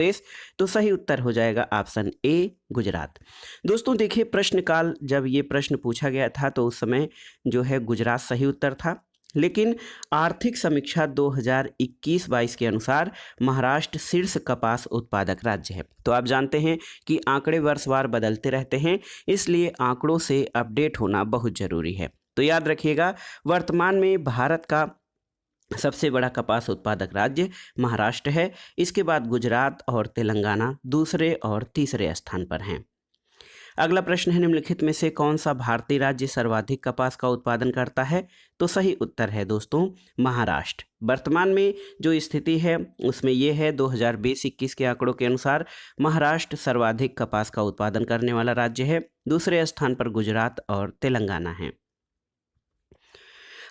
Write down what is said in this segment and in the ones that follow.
प्रदेश। तो सही उत्तर हो जाएगा ऑप्शन ए गुजरात। दोस्तों देखिए, प्रश्नकाल जब ये प्रश्न पूछा गया था तो उस समय जो है गुजरात सही उत्तर था, लेकिन आर्थिक समीक्षा 2021-22 के अनुसार महाराष्ट्र शीर्ष कपास उत्पादक राज्य है। तो आप जानते हैं कि आंकड़े वर्षवार बदलते रहते हैं, इसलिए आंकड़ों से अपडेट होना बहुत ज़रूरी है। तो याद रखिएगा, वर्तमान में भारत का सबसे बड़ा कपास उत्पादक राज्य महाराष्ट्र है। इसके बाद गुजरात और तेलंगाना दूसरे और तीसरे स्थान पर हैं। अगला प्रश्न है, निम्नलिखित में से कौन सा भारतीय राज्य सर्वाधिक कपास का उत्पादन करता है? तो सही उत्तर है दोस्तों महाराष्ट्र। वर्तमान में जो स्थिति है उसमें यह है 2020-21 के आंकड़ों के अनुसार महाराष्ट्र सर्वाधिक कपास का उत्पादन करने वाला राज्य है। दूसरे स्थान पर गुजरात और तेलंगाना है।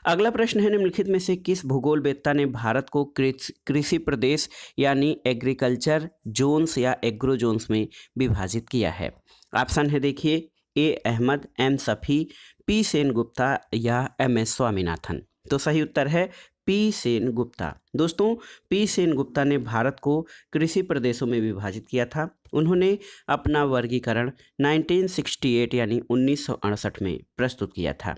अगला प्रश्न है, निम्नलिखित में से किस भूगोलवेत्ता ने भारत को कृषि प्रदेश यानी एग्रीकल्चर जोन्स या एग्रो जोन्स में विभाजित किया है? ऑप्शन है देखिए, ए अहमद, एम सफ़ी, पी सेन गुप्ता या एम एस स्वामीनाथन। तो सही उत्तर है पी सेन गुप्ता। दोस्तों पी सेन गुप्ता ने भारत को कृषि प्रदेशों में विभाजित किया था। उन्होंने अपना वर्गीकरण 1968 यानी 1968 में प्रस्तुत किया था।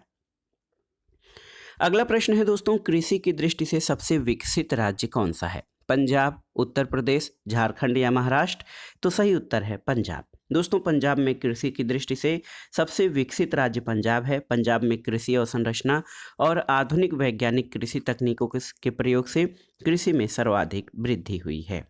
अगला प्रश्न है दोस्तों, कृषि की दृष्टि से सबसे विकसित राज्य कौन सा है? पंजाब, उत्तर प्रदेश, झारखंड या महाराष्ट्र? तो सही उत्तर है पंजाब। दोस्तों पंजाब में कृषि की दृष्टि से सबसे विकसित राज्य पंजाब है। पंजाब में कृषि अवसंरचना और आधुनिक वैज्ञानिक कृषि तकनीकों के प्रयोग से कृषि में सर्वाधिक वृद्धि हुई है।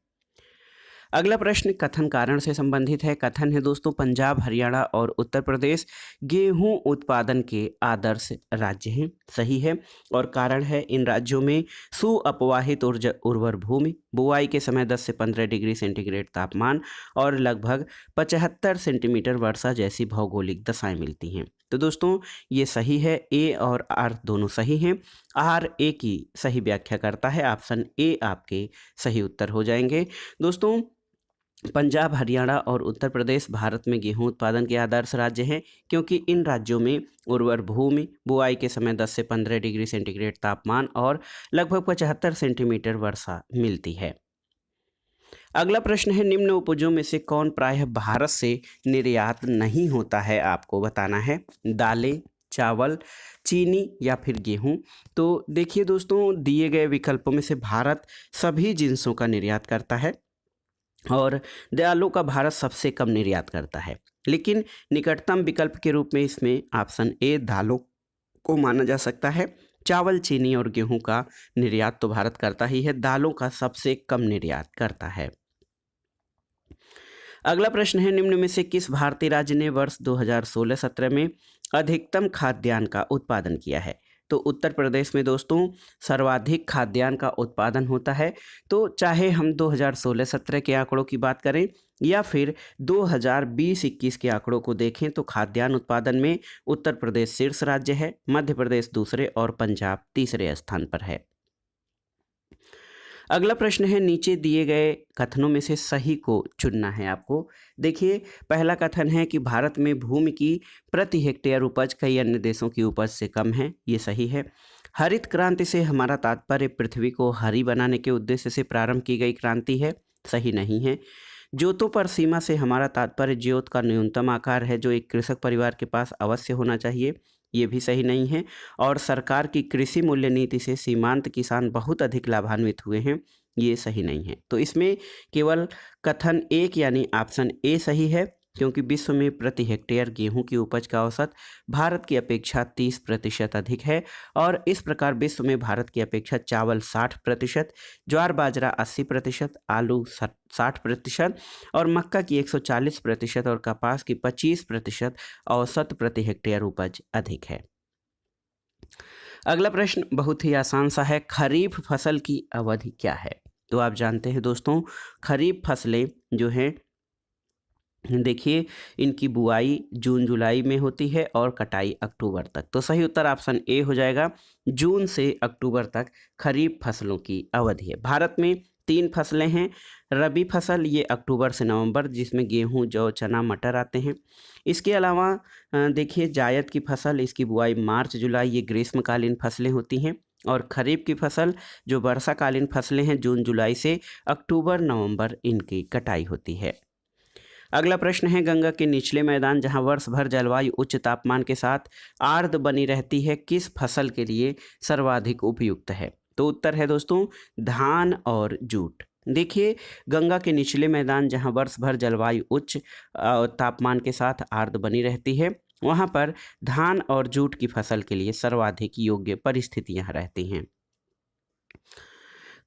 अगला प्रश्न कथन कारण से संबंधित है। कथन है दोस्तों, पंजाब, हरियाणा और उत्तर प्रदेश गेहूं उत्पादन के आदर्श राज्य हैं। सही है। और कारण है, इन राज्यों में सुअपवाहित उर्वर भूमि, बुआई के समय 10 से 15 डिग्री सेंटीग्रेड तापमान और लगभग 75 सेंटीमीटर वर्षा जैसी भौगोलिक दशाएं मिलती हैं। तो दोस्तों ये सही है, ए और आर दोनों सही हैं। आर ए की सही व्याख्या करता है। ऑप्शन ए आपके सही उत्तर हो जाएंगे। दोस्तों पंजाब, हरियाणा और उत्तर प्रदेश भारत में गेहूं उत्पादन के आदर्श राज्य हैं, क्योंकि इन राज्यों में उर्वर भूमि, बुआई के समय 10 से 15 डिग्री सेंटीग्रेड तापमान और लगभग 75 सेंटीमीटर वर्षा मिलती है। अगला प्रश्न है, निम्न उपजों में से कौन प्रायः भारत से निर्यात नहीं होता है? आपको बताना है। दालें, चावल, चीनी या फिर गेहूं? तो देखिए दोस्तों, दिए गए विकल्पों में से भारत सभी जिन्सों का निर्यात करता है और दालों का भारत सबसे कम निर्यात करता है। लेकिन निकटतम विकल्प के रूप में इसमें ऑप्शन ए दालों को माना जा सकता है। चावल, चीनी और गेहूं का निर्यात तो भारत करता ही है, दालों का सबसे कम निर्यात करता है। अगला प्रश्न है, निम्न में से किस भारतीय राज्य ने वर्ष 2016-17 में अधिकतम खाद्यान्न का उत्पादन किया है? तो उत्तर प्रदेश में दोस्तों सर्वाधिक खाद्यान्न का उत्पादन होता है। तो चाहे हम 2016-17 के आंकड़ों की बात करें या फिर 2020-21 के आंकड़ों को देखें तो खाद्यान्न उत्पादन में उत्तर प्रदेश शीर्ष राज्य है, मध्य प्रदेश दूसरे और पंजाब तीसरे स्थान पर है। अगला प्रश्न है, नीचे दिए गए कथनों में से सही को चुनना है आपको। देखिए पहला कथन है कि भारत में भूमि की प्रति हेक्टेयर उपज कई अन्य देशों की उपज से कम है। ये सही है। हरित क्रांति से हमारा तात्पर्य पृथ्वी को हरी बनाने के उद्देश्य से प्रारंभ की गई क्रांति है। सही नहीं है। ज्योतों पर सीमा से हमारा तात्पर्य ज्योत का न्यूनतम आकार है जो एक कृषक परिवार के पास अवश्य होना चाहिए। ये भी सही नहीं है। और सरकार की कृषि मूल्य नीति से सीमांत किसान बहुत अधिक लाभान्वित हुए हैं। ये सही नहीं है। तो इसमें केवल कथन एक यानी ऑप्शन ए सही है, क्योंकि विश्व में प्रति हेक्टेयर गेहूं की उपज का औसत भारत की अपेक्षा 30% अधिक है और इस प्रकार विश्व में भारत की अपेक्षा चावल 60%, ज्वार बाजरा 80%, आलू 60% और मक्का की 140% और कपास की 25% औसत प्रति हेक्टेयर उपज अधिक है। अगला प्रश्न बहुत ही आसान सा है, खरीफ फसल की अवधि क्या है? तो आप जानते हैं दोस्तों, खरीफ फसलें जो हैं देखिए इनकी बुआई जून जुलाई में होती है और कटाई अक्टूबर तक। तो सही उत्तर ऑप्शन ए हो जाएगा। जून से अक्टूबर तक खरीफ फसलों की अवधि है। भारत में 3 फसलें हैं। रबी फसल ये अक्टूबर से नवंबर, जिसमें गेहूं, जौ, चना, मटर आते हैं। इसके अलावा देखिए जायद की फसल, इसकी बुआई मार्च जुलाई, ये ग्रीष्मकालीन फसलें होती हैं। और खरीफ की फसल जो वर्षाकालीन फसलें हैं जून जुलाई से अक्टूबर नवंबर इनकी कटाई होती है। अगला प्रश्न है, गंगा के निचले मैदान जहां वर्ष भर जलवायु उच्च तापमान के साथ आर्द्र बनी रहती है, किस फसल के लिए सर्वाधिक उपयुक्त है? तो उत्तर है दोस्तों धान और जूट। देखिए, गंगा के निचले मैदान जहां वर्ष भर जलवायु उच्च तापमान के साथ आर्द्र बनी रहती है, वहां पर धान और जूट की फसल के लिए सर्वाधिक योग्य परिस्थितियां रहती हैं।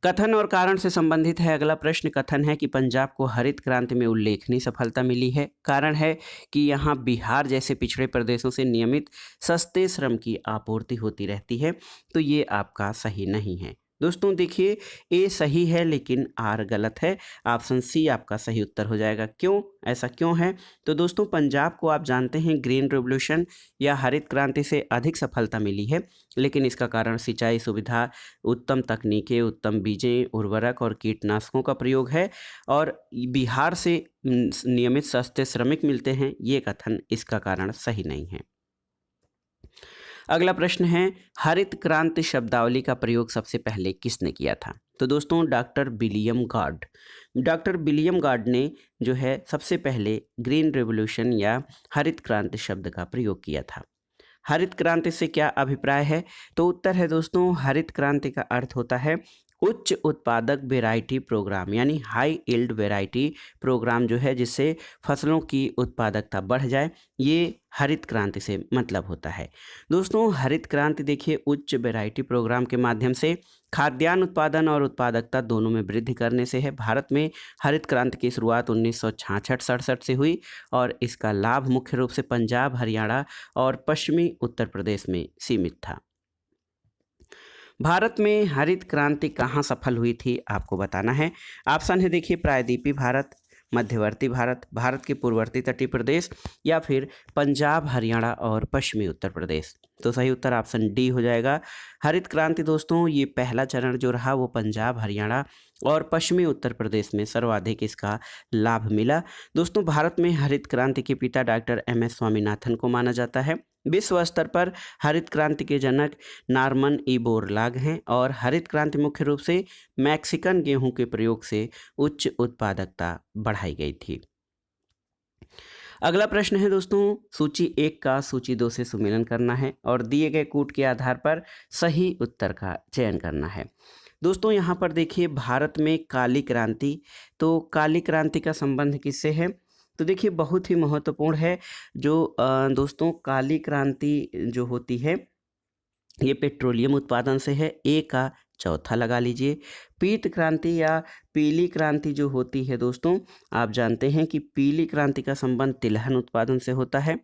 कथन और कारण से संबंधित है अगला प्रश्न। कथन है कि पंजाब को हरित क्रांति में उल्लेखनीय सफलता मिली है। कारण है कि यहाँ बिहार जैसे पिछड़े प्रदेशों से नियमित सस्ते श्रम की आपूर्ति होती रहती है, तो ये आपका सही नहीं है। दोस्तों देखिए, ए सही है लेकिन आर गलत है। ऑप्शन सी आपका सही उत्तर हो जाएगा। क्यों, ऐसा क्यों है? तो दोस्तों पंजाब को आप जानते हैं ग्रीन रेवोल्यूशन या हरित क्रांति से अधिक सफलता मिली है, लेकिन इसका कारण सिंचाई सुविधा, उत्तम तकनीकें, उत्तम बीजें, उर्वरक और कीटनाशकों का प्रयोग है और बिहार से नियमित सस्ते श्रमिक मिलते हैं। ये कथन इसका कारण सही नहीं है। अगला प्रश्न है, हरित क्रांति शब्दावली का प्रयोग सबसे पहले किसने किया था? तो दोस्तों doctor William guard. Doctor William guard ने जो है सबसे पहले ग्रीन रेवोल्यूशन या हरित क्रांति शब्द का प्रयोग किया था। हरित क्रांति से क्या अभिप्राय है? तो उत्तर है दोस्तों हरित क्रांति का अर्थ होता है उच्च उत्पादक वेराइटी प्रोग्राम, यानी हाई यील्ड वेराइटी प्रोग्राम जो है जिससे फसलों की उत्पादकता बढ़ जाए, ये हरित क्रांति से मतलब होता है। दोस्तों हरित क्रांति देखिए उच्च वेराइटी प्रोग्राम के माध्यम से खाद्यान्न उत्पादन और उत्पादकता दोनों में वृद्धि करने से है। भारत में हरित क्रांति की शुरुआत 1966-67 से हुई और इसका लाभ मुख्य रूप से पंजाब, हरियाणा और पश्चिमी उत्तर प्रदेश में सीमित था। भारत में हरित क्रांति कहाँ सफल हुई थी आपको बताना है। ऑप्शन है देखिए प्रायद्वीपीय भारत, मध्यवर्ती भारत, भारत के पूर्ववर्ती तटीय प्रदेश या फिर पंजाब, हरियाणा और पश्चिमी उत्तर प्रदेश। तो सही उत्तर ऑप्शन डी हो जाएगा। हरित क्रांति दोस्तों ये पहला चरण जो रहा वो पंजाब, हरियाणा और पश्चिमी उत्तर प्रदेश में सर्वाधिक इसका लाभ मिला। दोस्तों भारत में हरित क्रांति के पिता डॉक्टर एम.एस. स्वामीनाथन को माना जाता है। विश्व स्तर पर हरित क्रांति के जनक नॉर्मन ई बोरलाग हैं और हरित क्रांति मुख्य रूप से मैक्सिकन गेहूं के प्रयोग से उच्च उत्पादकता बढ़ाई गई थी। अगला प्रश्न है दोस्तों, सूची 1 का सूची 2 से सुमेलन करना है और दिए गए कूट के आधार पर सही उत्तर का चयन करना है। दोस्तों यहाँ पर देखिए भारत में काली क्रांति, तो काली क्रांति का संबंध किससे है? तो देखिए बहुत ही महत्वपूर्ण है। जो दोस्तों काली क्रांति जो होती है ये पेट्रोलियम उत्पादन से है। ए का चौथा लगा लीजिए। पीत क्रांति या पीली क्रांति जो होती है दोस्तों, आप जानते हैं कि पीली क्रांति का संबंध तिलहन उत्पादन से होता है।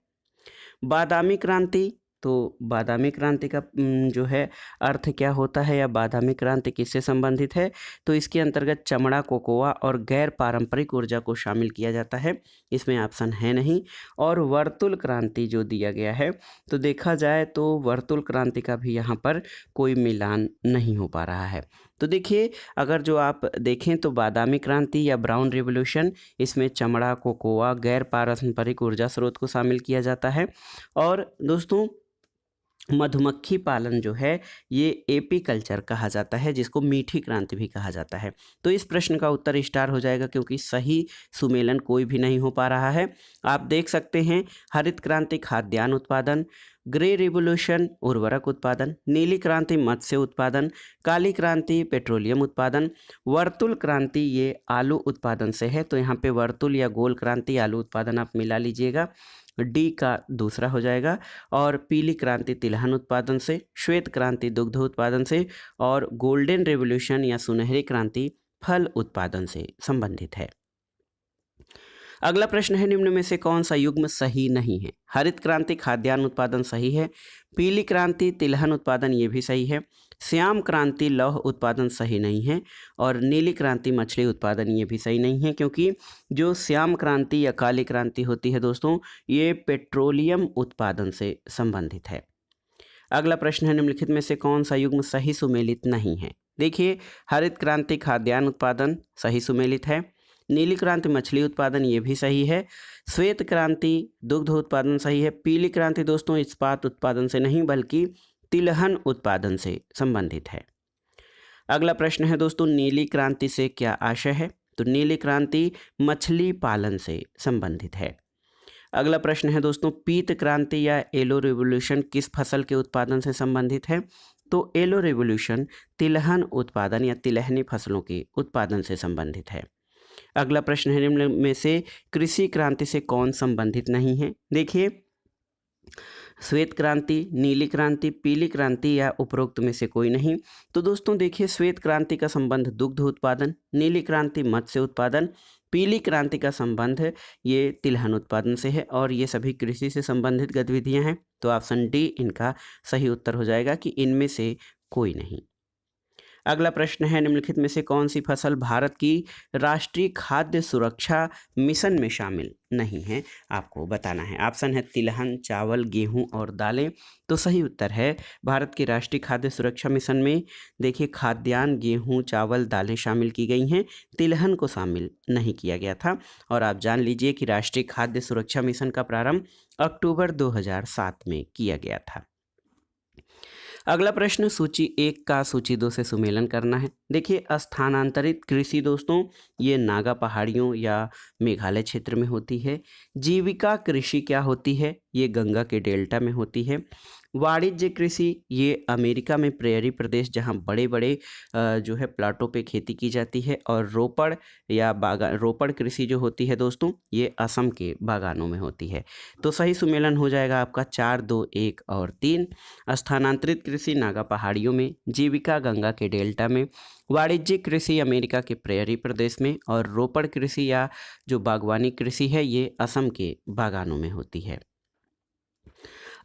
बादामी क्रांति, तो बादामी क्रांति का जो है अर्थ क्या होता है या बादामी क्रांति किससे संबंधित है? तो इसके अंतर्गत चमड़ा, कोकोआ और गैर पारंपरिक ऊर्जा को शामिल किया जाता है, इसमें ऑप्शन है नहीं। और वर्तुल क्रांति जो दिया गया है, तो देखा जाए तो वर्तुल क्रांति का भी यहाँ पर कोई मिलान नहीं हो पा रहा है। तो देखिए अगर जो आप देखें तो बादामी क्रांति या ब्राउन रिवोल्यूशन, इसमें चमड़ा, कोकोआ, गैर पारंपरिक ऊर्जा स्रोत को शामिल किया जाता है। और दोस्तों मधुमक्खी पालन जो है ये एपी कल्चर कहा जाता है, जिसको मीठी क्रांति भी कहा जाता है। तो इस प्रश्न का उत्तर स्टार हो जाएगा क्योंकि सही सुमेलन कोई भी नहीं हो पा रहा है। आप देख सकते हैं हरित क्रांति खाद्यान्न उत्पादन, ग्रे रिवोल्यूशन उर्वरक उत्पादन, नीली क्रांति मत्स्य उत्पादन, काली क्रांति पेट्रोलियम उत्पादन, वर्तुल क्रांति ये आलू उत्पादन से है। तो यहाँ पे वर्तुल या गोल क्रांति आलू उत्पादन आप मिला लीजिएगा, डी का दूसरा हो जाएगा। और पीली क्रांति तिलहन उत्पादन से, श्वेत क्रांति दुग्ध उत्पादन से और गोल्डन रेवोल्यूशन या सुनहरी क्रांति फल उत्पादन से संबंधित है। अगला प्रश्न है निम्न में से कौन सा युग्म सही नहीं है? हरित क्रांति खाद्यान्न उत्पादन सही है, पीली क्रांति तिलहन उत्पादन ये भी सही है, श्याम क्रांति लौह उत्पादन सही नहीं है और नीली क्रांति मछली उत्पादन ये भी सही नहीं है, क्योंकि जो श्याम क्रांति या काली क्रांति होती है दोस्तों ये पेट्रोलियम उत्पादन से संबंधित है। अगला प्रश्न है निम्नलिखित में से कौन सा युग्म सही सुमेलित नहीं है? देखिए हरित क्रांति खाद्यान्न उत्पादन सही सुमेलित है, नीली क्रांति मछली उत्पादन ये भी सही है, श्वेत क्रांति दुग्ध उत्पादन सही है, पीली क्रांति दोस्तों इस्पात उत्पादन से नहीं बल्कि तिलहन उत्पादन से संबंधित है। अगला प्रश्न है दोस्तों, नीली क्रांति से क्या आशय है? तो नीली क्रांति मछली पालन से संबंधित है। अगला प्रश्न है दोस्तों, पीत क्रांति या येलो रिवॉल्यूशन किस फसल के उत्पादन से संबंधित है? तो येलो रिवॉल्यूशन तिलहन उत्पादन या तिलहनी फसलों के उत्पादन से संबंधित है। अगला प्रश्न है, निम्न में से कृषि क्रांति से कौन संबंधित नहीं है? देखिए, श्वेत क्रांति, नीली क्रांति, पीली क्रांति या उपरोक्त में से कोई नहीं। तो दोस्तों देखिए, श्वेत क्रांति का संबंध दुग्ध उत्पादन, नीली क्रांति मत्स्य उत्पादन, पीली क्रांति का संबंध ये तिलहन उत्पादन से है और ये सभी कृषि से संबंधित गतिविधियां हैं। तो ऑप्शन डी इनका सही उत्तर हो जाएगा कि इनमें से कोई नहीं। अगला प्रश्न है, निम्नलिखित में से कौन सी फसल भारत की राष्ट्रीय खाद्य सुरक्षा मिशन में शामिल नहीं है? आपको बताना है। ऑप्शन है तिलहन, चावल, गेहूं और दालें। तो सही उत्तर है भारत की राष्ट्रीय खाद्य सुरक्षा मिशन में देखिए खाद्यान्न, गेहूं, चावल, दालें शामिल की गई हैं, तिलहन को शामिल नहीं किया गया था। और आप जान लीजिए कि राष्ट्रीय खाद्य सुरक्षा मिशन का प्रारंभ अक्टूबर 2007 में किया गया था। अगला प्रश्न, सूची 1 का सूची 2 से सुमेलन करना है। देखिए, स्थानांतरित कृषि दोस्तों ये नागा पहाड़ियों या मेघालय क्षेत्र में होती है। जीविका कृषि क्या होती है? ये गंगा के डेल्टा में होती है। वाणिज्य कृषि ये अमेरिका में प्रेयरी प्रदेश जहाँ बड़े बड़े जो है प्लाटों पे खेती की जाती है। और रोपड़ कृषि जो होती है दोस्तों ये असम के बागानों में होती है। तो सही सुमेलन हो जाएगा आपका 4, 2, 1 और 3। स्थानांतरित कृषि नागा पहाड़ियों में, जीविका गंगा के डेल्टा में, वाणिज्यिक कृषि अमेरिका के प्रेयरी प्रदेश में और रोपड़ कृषि या जो बागवानी कृषि है ये असम के बागानों में होती है।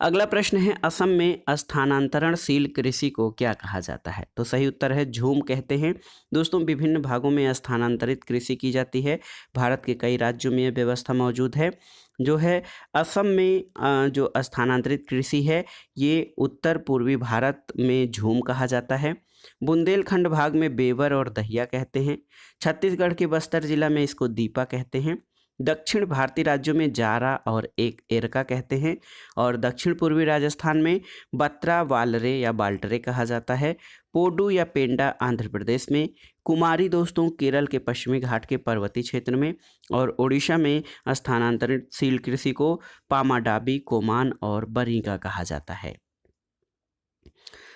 अगला प्रश्न है, असम में स्थानांतरणशील कृषि को क्या कहा जाता है? तो सही उत्तर है झूम कहते हैं। दोस्तों विभिन्न भागों में स्थानांतरित कृषि की जाती है। भारत के कई राज्यों में यह व्यवस्था मौजूद है। जो है असम में जो स्थानांतरित कृषि है ये उत्तर पूर्वी भारत में झूम कहा जाता है। बुंदेलखंड भाग में बेवर और दहिया कहते हैं। छत्तीसगढ़ के बस्तर जिला में इसको दीपा कहते हैं। दक्षिण भारतीय राज्यों में जारा और एक एरका कहते हैं। और दक्षिण पूर्वी राजस्थान में बत्रा, वालरे या बाल्टरे कहा जाता है। पोडू या पेंडा आंध्र प्रदेश में, कुमारी दोस्तों केरल के पश्चिमी घाट के पर्वतीय क्षेत्र में और ओडिशा में स्थानांतरणशील कृषि को पामाडाबी, कोमान और बरिंगा कहा जाता है।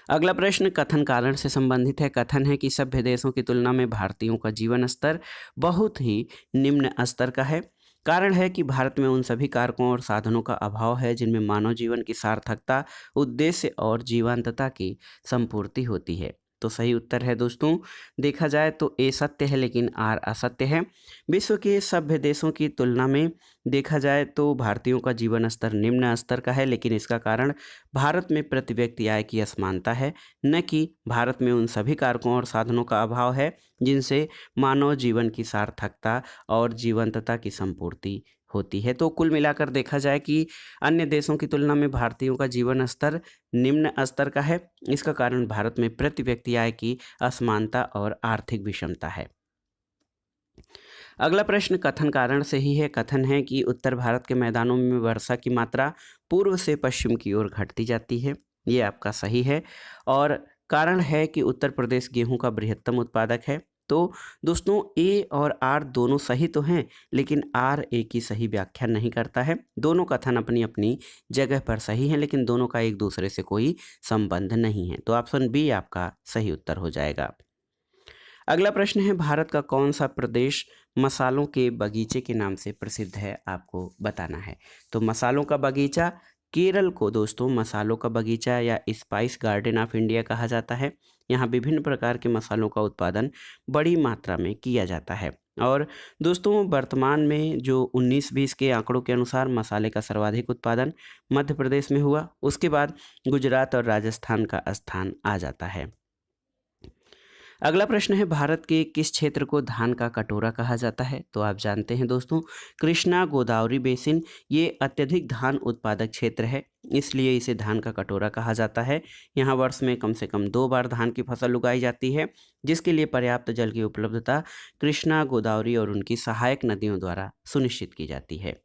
अगला प्रश्न कथन कारण से संबंधित है। कथन है कि सभ्य देशों की तुलना में भारतीयों का जीवन स्तर बहुत ही निम्न स्तर का है। कारण है कि भारत में उन सभी कारकों और साधनों का अभाव है जिनमें मानव जीवन की सार्थकता, उद्देश्य और जीवंतता की संपूर्ति होती है। तो सही उत्तर है दोस्तों, देखा जाए तो ए सत्य है लेकिन आर असत्य है। विश्व के सभ्य देशों की तुलना में देखा जाए तो भारतीयों का जीवन स्तर निम्न स्तर का है, लेकिन इसका कारण भारत में प्रति व्यक्ति आय की असमानता है, न कि भारत में उन सभी कारकों और साधनों का अभाव है जिनसे मानव जीवन की सार्थकता और जीवंतता की संपूर्ति होती है। तो कुल मिलाकर देखा जाए कि अन्य देशों की तुलना में भारतीयों का जीवन स्तर निम्न स्तर का है। इसका कारण भारत में प्रति व्यक्ति आय की असमानता और आर्थिक विषमता है। अगला प्रश्न कथन कारण से ही है। कथन है कि उत्तर भारत के मैदानों में वर्षा की मात्रा पूर्व से पश्चिम की ओर घटती जाती है। ये आपका सही है। और कारण है कि उत्तर प्रदेश गेहूं का बृहत्तम उत्पादक है। तो दोस्तों ए और आर दोनों सही तो हैं, लेकिन आर ए की सही व्याख्या नहीं करता है। दोनों कथन अपनी अपनी जगह पर सही हैं, लेकिन दोनों का एक दूसरे से कोई संबंध नहीं है। तो ऑप्शन बी आपका सही उत्तर हो जाएगा। अगला प्रश्न है, भारत का कौन सा प्रदेश मसालों के बगीचे के नाम से प्रसिद्ध है? आपको बताना है। तो मसालों का बगीचा केरल को दोस्तों मसालों का बगीचा या स्पाइस गार्डन ऑफ इंडिया कहा जाता है। यहाँ विभिन्न प्रकार के मसालों का उत्पादन बड़ी मात्रा में किया जाता है। और दोस्तों वर्तमान में जो 19-20 के आंकड़ों के अनुसार मसाले का सर्वाधिक उत्पादन मध्य प्रदेश में हुआ, उसके बाद गुजरात और राजस्थान का स्थान आ जाता है। अगला प्रश्न है, भारत के किस क्षेत्र को धान का कटोरा कहा जाता है? तो आप जानते हैं दोस्तों, कृष्णा गोदावरी बेसिन ये अत्यधिक धान उत्पादक क्षेत्र है, इसलिए इसे धान का कटोरा कहा जाता है। यहाँ वर्ष में कम से कम 2 बार धान की फसल उगाई जाती है, जिसके लिए पर्याप्त जल की उपलब्धता कृष्णा, गोदावरी और उनकी सहायक नदियों द्वारा सुनिश्चित की जाती है।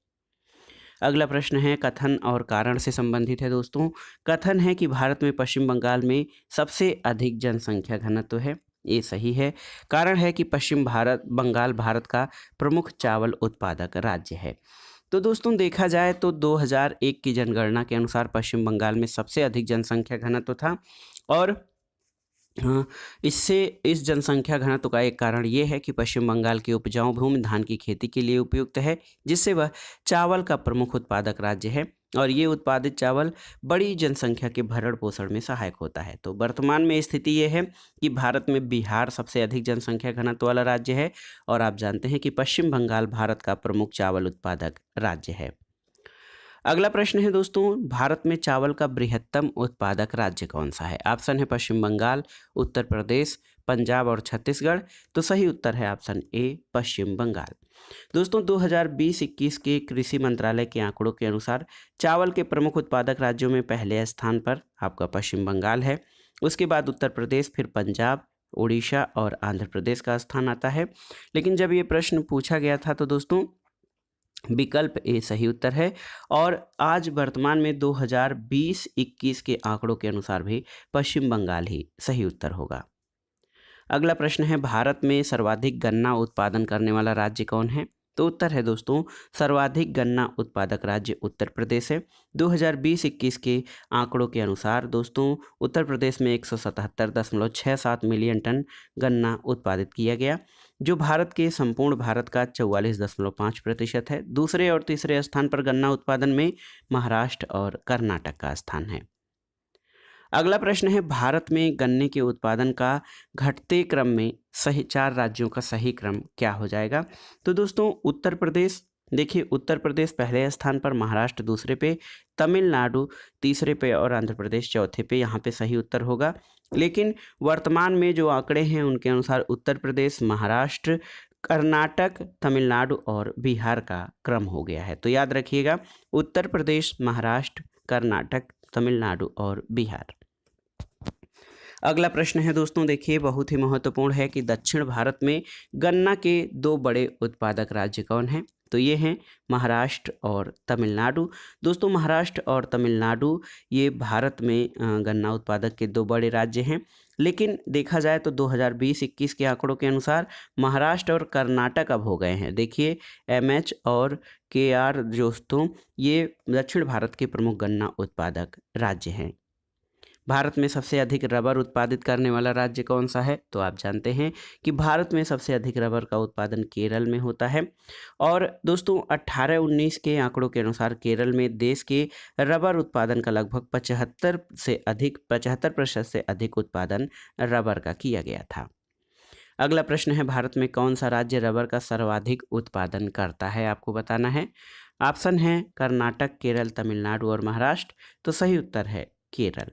अगला प्रश्न है कथन और कारण से संबंधित है दोस्तों। कथन है कि भारत में पश्चिम बंगाल में सबसे अधिक जनसंख्या घनत्व है, ये सही है। कारण है कि पश्चिम बंगाल भारत का प्रमुख चावल उत्पादक राज्य है। तो दोस्तों देखा जाए तो 2001 की जनगणना के अनुसार पश्चिम बंगाल में सबसे अधिक जनसंख्या घनत्व था और हाँ, इस जनसंख्या घनत्व का एक कारण ये है कि पश्चिम बंगाल की उपजाऊ भूमि धान की खेती के लिए उपयुक्त है, जिससे वह चावल का प्रमुख उत्पादक राज्य है और ये उत्पादित चावल बड़ी जनसंख्या के भरण पोषण में सहायक होता है। तो वर्तमान में स्थिति ये है कि भारत में बिहार सबसे अधिक जनसंख्या घनत्व वाला राज्य है और आप जानते हैं कि पश्चिम बंगाल भारत का प्रमुख चावल उत्पादक राज्य है। अगला प्रश्न है दोस्तों, भारत में चावल का बृहत्तम उत्पादक राज्य कौन सा है? ऑप्शन है पश्चिम बंगाल, उत्तर प्रदेश, पंजाब और छत्तीसगढ़। तो सही उत्तर है ऑप्शन ए पश्चिम बंगाल। दोस्तों 2020-21 के कृषि मंत्रालय के आंकड़ों के अनुसार चावल के प्रमुख उत्पादक राज्यों में पहले स्थान पर आपका पश्चिम बंगाल है, उसके बाद उत्तर प्रदेश, फिर पंजाब, उड़ीसा और आंध्र प्रदेश का स्थान आता है। लेकिन जब ये प्रश्न पूछा गया था तो दोस्तों विकल्प ए सही उत्तर है और आज वर्तमान में 2020-21 के आंकड़ों के अनुसार भी पश्चिम बंगाल ही सही उत्तर होगा। अगला प्रश्न है भारत में सर्वाधिक गन्ना उत्पादन करने वाला राज्य कौन है? तो उत्तर है दोस्तों सर्वाधिक गन्ना उत्पादक राज्य उत्तर प्रदेश है। 2020-21 के आंकड़ों के अनुसार दोस्तों उत्तर प्रदेश में 177.67 मिलियन टन गन्ना उत्पादित किया गया, जो भारत के संपूर्ण भारत का 44.5% है। दूसरे और तीसरे स्थान पर गन्ना उत्पादन में महाराष्ट्र और कर्नाटक का स्थान है। अगला प्रश्न है भारत में गन्ने के उत्पादन का घटते क्रम में सही 4 राज्यों का सही क्रम क्या हो जाएगा? तो दोस्तों उत्तर प्रदेश, देखिए उत्तर प्रदेश पहले स्थान पर, महाराष्ट्र दूसरे पे, तमिलनाडु तीसरे पे और आंध्र प्रदेश चौथे पे, यहाँ पे सही उत्तर होगा। लेकिन वर्तमान में जो आंकड़े हैं उनके अनुसार उत्तर प्रदेश, महाराष्ट्र, कर्नाटक, तमिलनाडु और बिहार का क्रम हो गया है। तो याद रखिएगा उत्तर प्रदेश, महाराष्ट्र, कर्नाटक, तमिलनाडु और बिहार। अगला प्रश्न है दोस्तों, देखिए बहुत ही महत्वपूर्ण है कि दक्षिण भारत में गन्ना के 2 बड़े उत्पादक राज्य कौन हैं? तो ये हैं महाराष्ट्र और तमिलनाडु। दोस्तों महाराष्ट्र और तमिलनाडु ये भारत में गन्ना उत्पादक के 2 बड़े राज्य हैं। लेकिन देखा जाए तो 2020-21 के आंकड़ों के अनुसार महाराष्ट्र और कर्नाटक अब हो गए हैं। देखिए MH और KR दोस्तों ये दक्षिण भारत के प्रमुख गन्ना उत्पादक राज्य हैं। भारत में सबसे अधिक रबर उत्पादित करने वाला राज्य कौन सा है? तो आप जानते हैं कि भारत में सबसे अधिक रबर का उत्पादन केरल में होता है और दोस्तों 18-19 के आंकड़ों के अनुसार केरल में देश के रबर उत्पादन का लगभग 75% से अधिक उत्पादन रबर का किया गया था। अगला प्रश्न है भारत में कौन सा राज्य रबर का सर्वाधिक उत्पादन करता है? आपको बताना है। ऑप्शन है कर्नाटक, केरल, तमिलनाडु और महाराष्ट्र। तो सही उत्तर है केरल।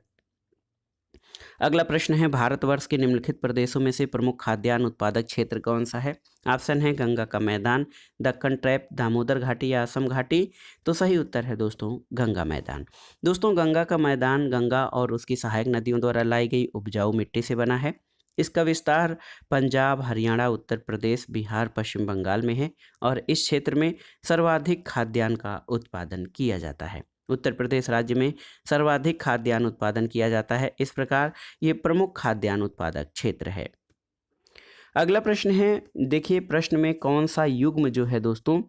अगला प्रश्न है भारतवर्ष के निम्नलिखित प्रदेशों में से प्रमुख खाद्यान्न उत्पादक क्षेत्र कौन सा है? ऑप्शन है गंगा का मैदान, दक्कन ट्रैप, दामोदर घाटी या असम घाटी। तो सही उत्तर है दोस्तों गंगा मैदान। दोस्तों गंगा का मैदान गंगा और उसकी सहायक नदियों द्वारा लाई गई उपजाऊ मिट्टी से बना है। इसका विस्तार पंजाब, हरियाणा, उत्तर प्रदेश, बिहार, पश्चिम बंगाल में है और इस क्षेत्र में सर्वाधिक खाद्यान्न का उत्पादन किया जाता है। उत्तर प्रदेश राज्य में सर्वाधिक खाद्यान्न उत्पादन किया जाता है। इस प्रकार ये प्रमुख खाद्यान्न उत्पादक क्षेत्र है। अगला प्रश्न है, देखिए प्रश्न में कौन सा युग्म जो है दोस्तों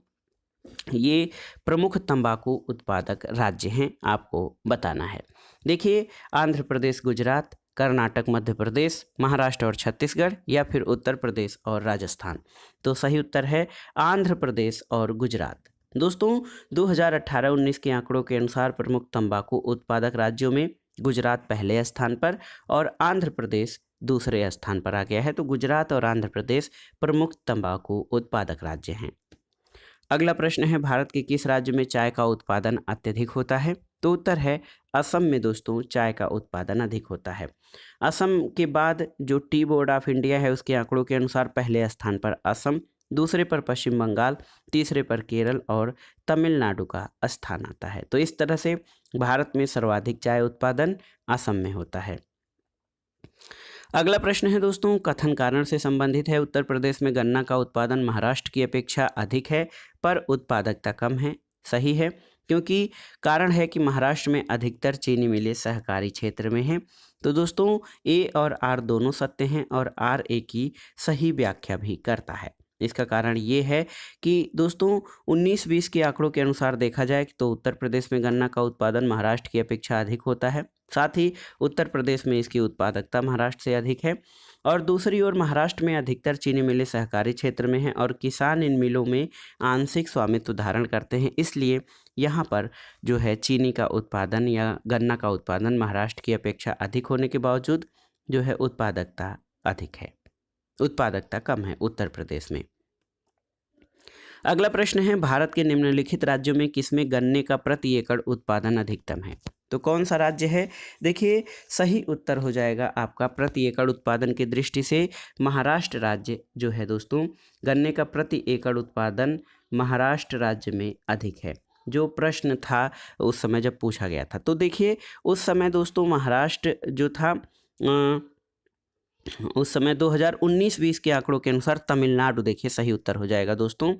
ये प्रमुख तंबाकू उत्पादक राज्य हैं, आपको बताना है। देखिए आंध्र प्रदेश, गुजरात, कर्नाटक, मध्य प्रदेश, महाराष्ट्र और छत्तीसगढ़ या फिर उत्तर प्रदेश और राजस्थान। तो सही उत्तर है आंध्र प्रदेश और गुजरात। दोस्तों 2018-19 के आंकड़ों के अनुसार प्रमुख तंबाकू उत्पादक राज्यों में गुजरात पहले स्थान पर और आंध्र प्रदेश दूसरे स्थान पर आ गया है। तो गुजरात और आंध्र प्रदेश प्रमुख तंबाकू उत्पादक राज्य हैं। अगला प्रश्न है भारत के किस राज्य में चाय का उत्पादन अत्यधिक होता है? तो उत्तर है असम में दोस्तों चाय का उत्पादन अधिक होता है। असम के बाद जो टी बोर्ड ऑफ इंडिया है उसके आंकड़ों के अनुसार पहले स्थान पर असम, दूसरे पर पश्चिम बंगाल, तीसरे पर केरल और तमिलनाडु का स्थान आता है। तो इस तरह से भारत में सर्वाधिक चाय उत्पादन असम में होता है। अगला प्रश्न है दोस्तों कथन कारण से संबंधित है। उत्तर प्रदेश में गन्ना का उत्पादन महाराष्ट्र की अपेक्षा अधिक है पर उत्पादकता कम है। सही है। क्योंकि कारण है कि महाराष्ट्र में अधिकतर चीनी मिलें सहकारी क्षेत्र में हैं। तो दोस्तों ए और आर दोनों सत्य हैं और आर ए की सही व्याख्या भी करता है। इसका कारण ये है कि दोस्तों 19-20 के आंकड़ों के अनुसार देखा जाए तो उत्तर प्रदेश में गन्ना का उत्पादन महाराष्ट्र की अपेक्षा अधिक होता है। साथ ही उत्तर प्रदेश में इसकी उत्पादकता महाराष्ट्र से अधिक है और दूसरी ओर महाराष्ट्र में अधिकतर चीनी मिलें सहकारी क्षेत्र में हैं और किसान इन मिलों में आंशिक स्वामित्व धारण करते हैं। इसलिए यहाँ पर जो है चीनी का उत्पादन या गन्ना का उत्पादन महाराष्ट्र की अपेक्षा अधिक होने के बावजूद जो है उत्पादकता अधिक है, उत्पादकता कम है उत्तर प्रदेश में। अगला प्रश्न है, भारत के निम्नलिखित राज्यों में किसमें गन्ने का प्रति एकड़ उत्पादन अधिकतम है? तो कौन सा राज्य है? देखिए सही उत्तर हो जाएगा आपका प्रति एकड़ उत्पादन की दृष्टि से महाराष्ट्र राज्य जो है दोस्तों, गन्ने का प्रति एकड़ उत्पादन महाराष्ट्र राज्य में अधिक है। जो प्रश्न था उस समय जब पूछा गया था, तो देखिए उस समय दोस्तों महाराष्ट्र जो था उस समय 2019-20 के आंकड़ों के अनुसार तमिलनाडु, देखिए सही उत्तर हो जाएगा दोस्तों,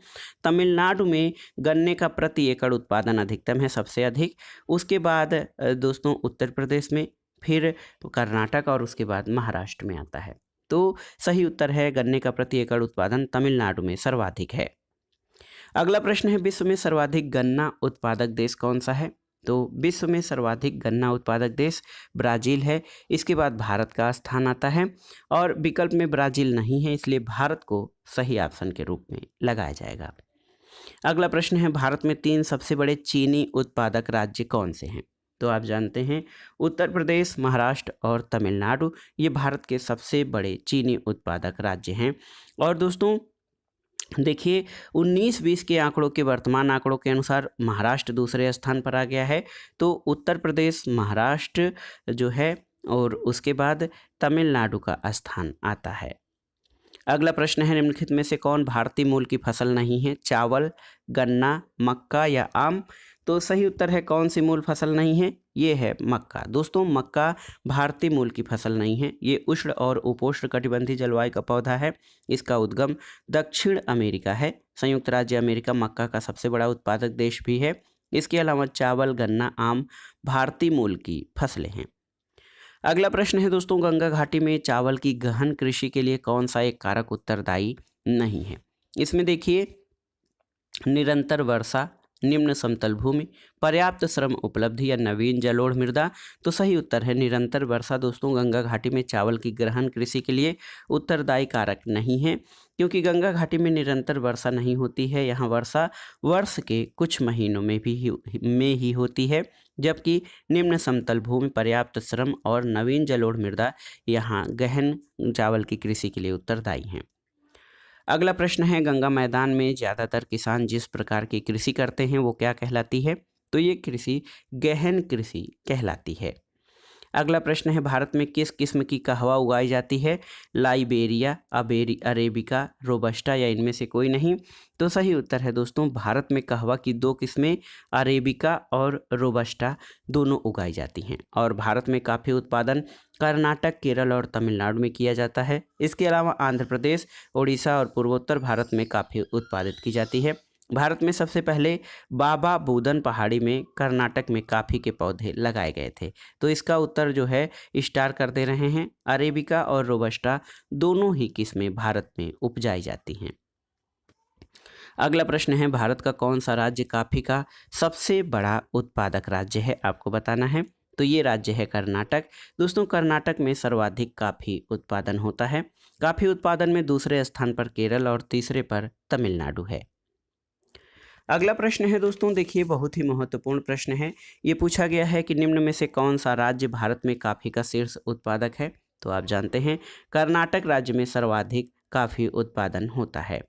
तमिलनाडु में गन्ने का प्रति एकड़ उत्पादन अधिकतम है, सबसे अधिक। उसके बाद दोस्तों उत्तर प्रदेश में, फिर कर्नाटक और उसके बाद महाराष्ट्र में आता है। तो सही उत्तर है गन्ने का प्रति एकड़ उत्पादन तमिलनाडु में सर्वाधिक है। अगला प्रश्न है, विश्व में सर्वाधिक गन्ना उत्पादक देश कौन सा है? तो विश्व में सर्वाधिक गन्ना उत्पादक देश ब्राज़ील है। इसके बाद भारत का स्थान आता है और विकल्प में ब्राज़ील नहीं है, इसलिए भारत को सही ऑप्शन के रूप में लगाया जाएगा। अगला प्रश्न है, भारत में 3 सबसे बड़े चीनी उत्पादक राज्य कौन से हैं? तो आप जानते हैं उत्तर प्रदेश, महाराष्ट्र और तमिलनाडु ये भारत के सबसे बड़े चीनी उत्पादक राज्य हैं। और दोस्तों देखिए 19-20 के आंकड़ों के वर्तमान आंकड़ों के अनुसार महाराष्ट्र दूसरे स्थान पर आ गया है। तो उत्तर प्रदेश, महाराष्ट्र जो है और उसके बाद तमिलनाडु का स्थान आता है। अगला प्रश्न है, निम्नलिखित में से कौन भारतीय मूल की फसल नहीं है? चावल, गन्ना, मक्का या आम? तो सही उत्तर है कौन सी मूल फसल नहीं है? ये है मक्का। दोस्तों मक्का भारतीय मूल की फसल नहीं है, ये उष्ण और उपोष्ण कटिबंधीय जलवायु का पौधा है। इसका उद्गम दक्षिण अमेरिका है। संयुक्त राज्य अमेरिका मक्का का सबसे बड़ा उत्पादक देश भी है। इसके अलावा चावल, गन्ना, आम भारतीय मूल की फसलें हैं। अगला प्रश्न है दोस्तों, गंगा घाटी में चावल की गहन कृषि के लिए कौन सा एक कारक उत्तरदायी नहीं है? इसमें देखिए निरंतर वर्षा, निम्न समतल भूमि, पर्याप्त श्रम उपलब्धि या नवीन जलोढ़ मृदा। तो सही उत्तर है निरंतर वर्षा। दोस्तों गंगा घाटी में चावल की गहन कृषि के लिए उत्तरदायी कारक नहीं है, क्योंकि गंगा घाटी में निरंतर वर्षा नहीं होती है। यहाँ वर्षा वर्ष के कुछ महीनों में ही होती है, जबकि निम्न समतल भूमि, पर्याप्त श्रम और नवीन जलोढ़ मृदा यहाँ गहन चावल की कृषि के लिए उत्तरदायी हैं। अगला प्रश्न है, गंगा मैदान में ज़्यादातर किसान जिस प्रकार की कृषि करते हैं वो क्या कहलाती है? तो ये कृषि गहन कृषि कहलाती है। अगला प्रश्न है, भारत में किस किस्म की कहवा उगाई जाती है? लाइबेरिया, अरेबिका, रोबस्टा या इनमें से कोई नहीं? तो सही उत्तर है दोस्तों, भारत में कहवा की 2 किस्में अरेबिका और रोबस्टा दोनों उगाई जाती हैं। और भारत में काफ़ी उत्पादन कर्नाटक, केरल और तमिलनाडु में किया जाता है। इसके अलावा आंध्र प्रदेश, उड़ीसा और पूर्वोत्तर भारत में काफ़ी उत्पादित की जाती है। भारत में सबसे पहले बाबा बूदन पहाड़ी में कर्नाटक में काफ़ी के पौधे लगाए गए थे। तो इसका उत्तर जो है स्टार कर दे रहे हैं। अरेबिका और रोबस्टा दोनों ही किस्में भारत में उपजाई जाती हैं। अगला प्रश्न है, भारत का कौन सा राज्य कॉफ़ी का सबसे बड़ा उत्पादक राज्य है? आपको बताना है। तो ये राज्य है कर्नाटक। दोस्तों कर्नाटक में सर्वाधिक कॉफ़ी उत्पादन होता है। कॉफ़ी उत्पादन में दूसरे स्थान पर केरल और तीसरे पर तमिलनाडु है। अगला प्रश्न है दोस्तों, देखिए बहुत ही महत्वपूर्ण प्रश्न है। ये पूछा गया है कि निम्न में से कौन सा राज्य भारत में कॉफ़ी का शीर्ष उत्पादक है? तो आप जानते हैं कर्नाटक राज्य में सर्वाधिक कॉफ़ी उत्पादन होता है।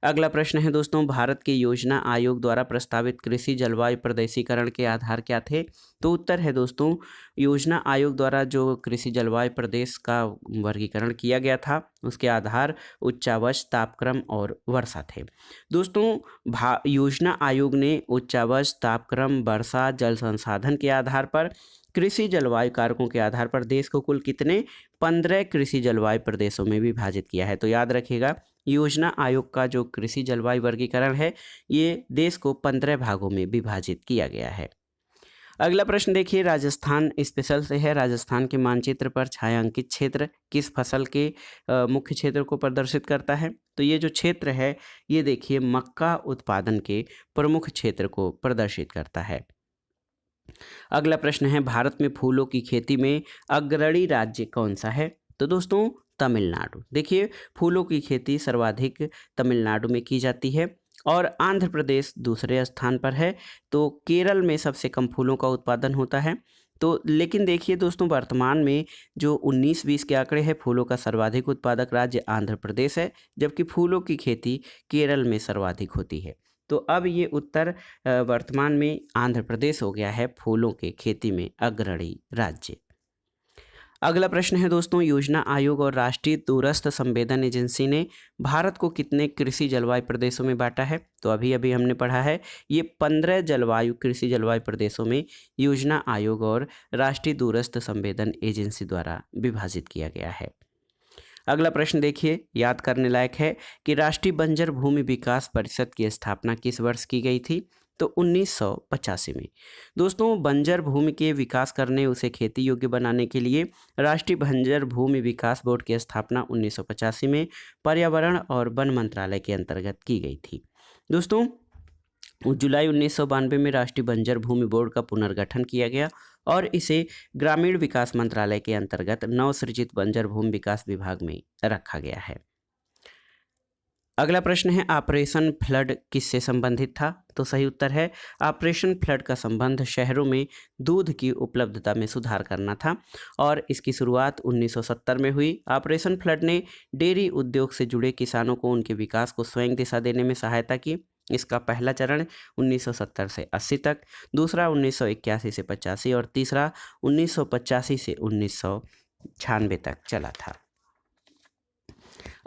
अगला प्रश्न है दोस्तों, भारत के योजना आयोग द्वारा प्रस्तावित कृषि जलवायु प्रदेशीकरण के आधार क्या थे? तो उत्तर है दोस्तों, योजना आयोग द्वारा जो कृषि जलवायु प्रदेश का वर्गीकरण किया गया था उसके आधार उच्चावच, तापक्रम और वर्षा थे। दोस्तों योजना आयोग ने उच्चावच, तापक्रम, वर्षा, जल संसाधन के आधार पर कृषि जलवायु कारकों के आधार पर देश को कुल कितने 15 कृषि जलवायु प्रदेशों में विभाजित किया है। तो याद रखिएगा योजना आयोग का जो कृषि जलवायु वर्गीकरण है ये देश को 15 भागों में विभाजित किया गया है। अगला प्रश्न देखिए, राजस्थान स्पेशल से है। राजस्थान के मानचित्र पर छायांकित क्षेत्र किस फसल के मुख्य क्षेत्र को प्रदर्शित करता है? तो ये जो क्षेत्र है ये देखिए मक्का उत्पादन के प्रमुख क्षेत्र को प्रदर्शित करता है। अगला प्रश्न है, भारत में फूलों की खेती में अग्रणी राज्य कौन सा है? तो दोस्तों तमिलनाडु। देखिए फूलों की खेती सर्वाधिक तमिलनाडु में की जाती है और आंध्र प्रदेश दूसरे स्थान पर है। तो केरल में सबसे कम फूलों का उत्पादन होता है। तो लेकिन देखिए दोस्तों वर्तमान में जो 19-20 के आंकड़े हैं, फूलों का सर्वाधिक उत्पादक राज्य आंध्र प्रदेश है, जबकि फूलों की खेती केरल में सर्वाधिक होती है। तो अब ये उत्तर वर्तमान में आंध्र प्रदेश हो गया है फूलों के खेती में अग्रणी राज्य। अगला प्रश्न है दोस्तों, योजना आयोग और राष्ट्रीय दूरस्थ संवेदन एजेंसी ने भारत को कितने कृषि जलवायु प्रदेशों में बांटा है? तो अभी अभी हमने पढ़ा है ये 15 कृषि जलवायु प्रदेशों में योजना आयोग और राष्ट्रीय दूरस्थ संवेदन एजेंसी द्वारा विभाजित किया गया है। अगला प्रश्न देखिए, याद करने लायक है कि राष्ट्रीय बंजर भूमि विकास परिषद की स्थापना किस वर्ष की गई थी? तो 1985 में। दोस्तों बंजर भूमि के विकास करने, उसे खेती योग्य बनाने के लिए राष्ट्रीय बंजर भूमि विकास बोर्ड की स्थापना 1985 में पर्यावरण और वन मंत्रालय के अंतर्गत की गई थी। दोस्तों जुलाई 1992 में राष्ट्रीय बंजर भूमि बोर्ड का पुनर्गठन किया गया और इसे ग्रामीण विकास मंत्रालय के अंतर्गत नवसृजित बंजर भूमि विकास विभाग में रखा गया है। अगला प्रश्न है, ऑपरेशन फ्लड किससे संबंधित था? तो सही उत्तर है ऑपरेशन फ्लड का संबंध शहरों में दूध की उपलब्धता में सुधार करना था और इसकी शुरुआत 1970 में हुई। ऑपरेशन फ्लड ने डेयरी उद्योग से जुड़े किसानों को उनके विकास को स्वयं दिशा देने में सहायता की। इसका पहला चरण 1970 से 80 तक, दूसरा 1981 से 85 और तीसरा 1985 से 1996 तक चला था।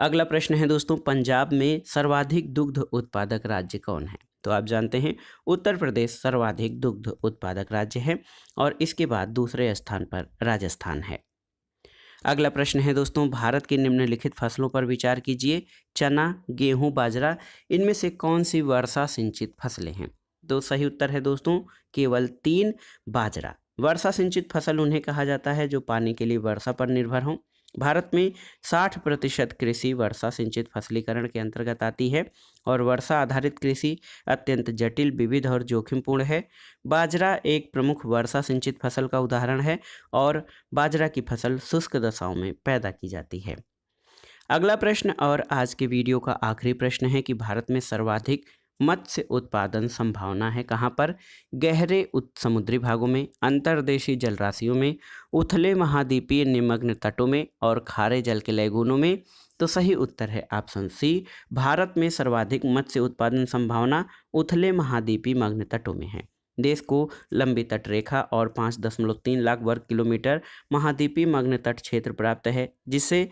अगला प्रश्न है दोस्तों, पंजाब में सर्वाधिक दुग्ध उत्पादक राज्य कौन है? तो आप जानते हैं उत्तर प्रदेश सर्वाधिक दुग्ध उत्पादक राज्य है और इसके बाद दूसरे स्थान पर राजस्थान है। अगला प्रश्न है दोस्तों, भारत की निम्नलिखित फसलों पर विचार कीजिए। चना, गेहूं, बाजरा, इनमें से कौन सी वर्षा सिंचित फसलें हैं? तो सही उत्तर है दोस्तों केवल 3, बाजरा। वर्षा सिंचित फसल उन्हें कहा जाता है जो पानी के लिए वर्षा पर निर्भर हों। भारत में 60% कृषि वर्षा सिंचित फसलीकरण के अंतर्गत आती है और वर्षा आधारित कृषि अत्यंत जटिल, विविध और जोखिमपूर्ण है। बाजरा एक प्रमुख वर्षा सिंचित फसल का उदाहरण है और बाजरा की फसल शुष्क दशाओं में पैदा की जाती है। अगला प्रश्न और आज के वीडियो का आखिरी प्रश्न है कि भारत में सर्वाधिक मत्स्य उत्पादन संभावना है कहाँ पर? गहरे समुद्री भागों में, अंतर्देशीय जलराशियों में, उथले महाद्वीपीय निमग्न तटों में और खारे जल के लैगूनों में। तो सही उत्तर है ऑप्शन सी, भारत में सर्वाधिक मत्स्य उत्पादन संभावना उथले महाद्वीपीय मग्न तटों में है। देश को लंबी तटरेखा और 5.3 लाख वर्ग किलोमीटर महाद्वीपीय मग्न तट क्षेत्र प्राप्त है, जिससे